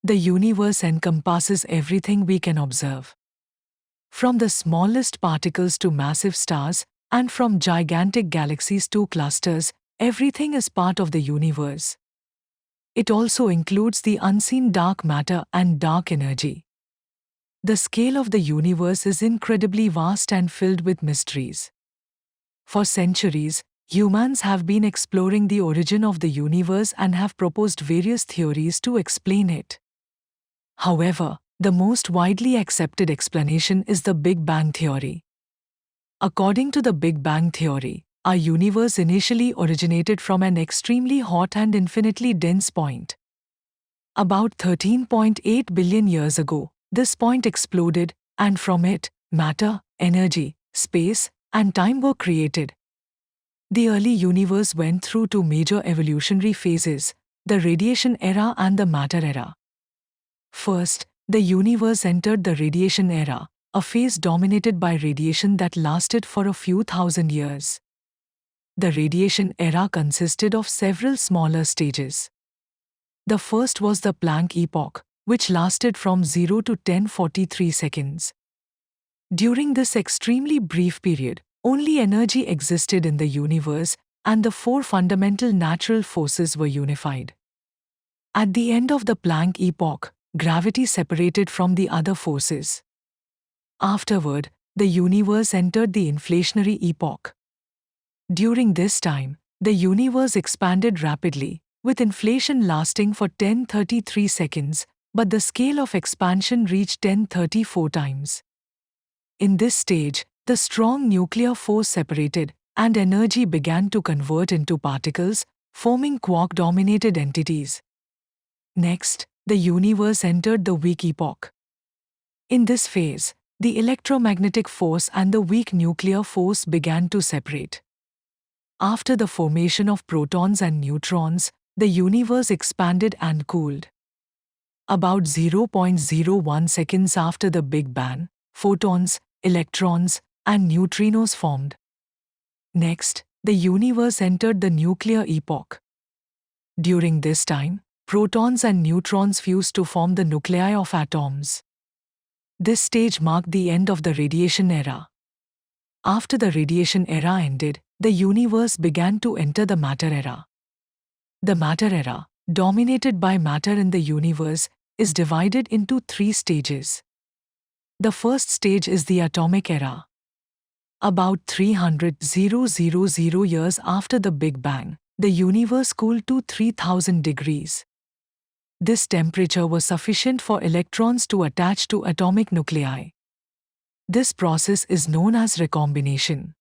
The universe encompasses everything we can observe. From the smallest particles to massive stars, and from gigantic galaxies to clusters, everything is part of the universe. It also includes the unseen dark matter and dark energy. The scale of the universe is incredibly vast and filled with mysteries. For centuries, humans have been exploring the origin of the universe and have proposed various theories to explain it. However, the most widely accepted explanation is the Big Bang theory. According to the Big Bang theory, our universe initially originated from an extremely hot and infinitely dense point. About 13.8 billion years ago, this point exploded, and from it, matter, energy, space, and time were created. The early universe went through two major evolutionary phases, the radiation era and the matter era. First, the universe entered the radiation era, a phase dominated by radiation that lasted for a few thousand years. The radiation era consisted of several smaller stages. The first was the Planck epoch, which lasted from 0 to 1043 seconds. During this extremely brief period, only energy existed in the universe, and the four fundamental natural forces were unified. At the end of the Planck epoch, gravity separated from the other forces. Afterward, the universe entered the inflationary epoch. During this time, the universe expanded rapidly, with inflation lasting for 1033 seconds, but the scale of expansion reached 1034 times. In this stage, the strong nuclear force separated, and energy began to convert into particles, forming quark-dominated entities. Next, the universe entered the weak epoch. In this phase, the electromagnetic force and the weak nuclear force began to separate. After the formation of protons and neutrons, the universe expanded and cooled. About 0.01 seconds after the Big Bang, photons, electrons, and neutrinos formed. Next, the universe entered the nuclear epoch. During this time, protons and neutrons fused to form the nuclei of atoms. This stage marked the end of the radiation era. After the radiation era ended, the universe began to enter the matter era. The matter era, dominated by matter in the universe, is divided into three stages. The first stage is the atomic era. About 300,000 years after the Big Bang, the universe cooled to 3000 degrees. This temperature was sufficient for electrons to attach to atomic nuclei. This process is known as recombination.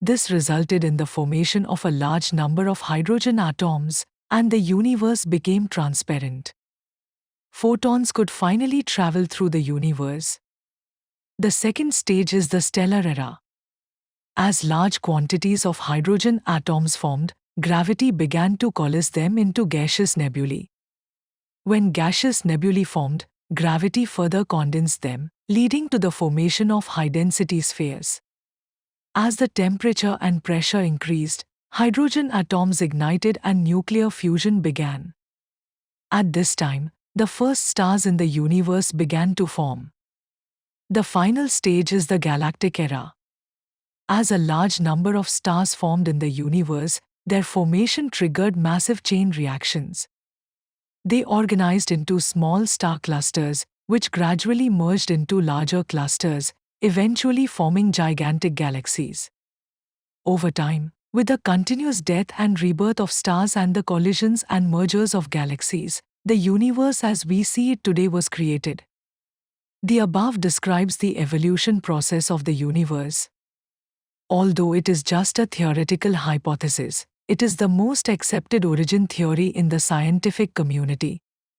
This resulted in the formation of a large number of hydrogen atoms, and the universe became transparent. Photons could finally travel through the universe. The second stage is the stellar era. As large quantities of hydrogen atoms formed, gravity began to coalesce them into gaseous nebulae. When gaseous nebulae formed, gravity further condensed them, leading to the formation of high-density spheres. As the temperature and pressure increased, hydrogen atoms ignited and nuclear fusion began. At this time, the first stars in the universe began to form. The final stage is the galactic era. As a large number of stars formed in the universe, their formation triggered massive chain reactions. They organized into small star clusters, which gradually merged into larger clusters, eventually forming gigantic galaxies. Over time, with the continuous death and rebirth of stars and the collisions and mergers of galaxies, the universe as we see it today was created. The above describes the evolution process of the universe. Although it is just a theoretical hypothesis, it is the most accepted origin theory in the scientific community.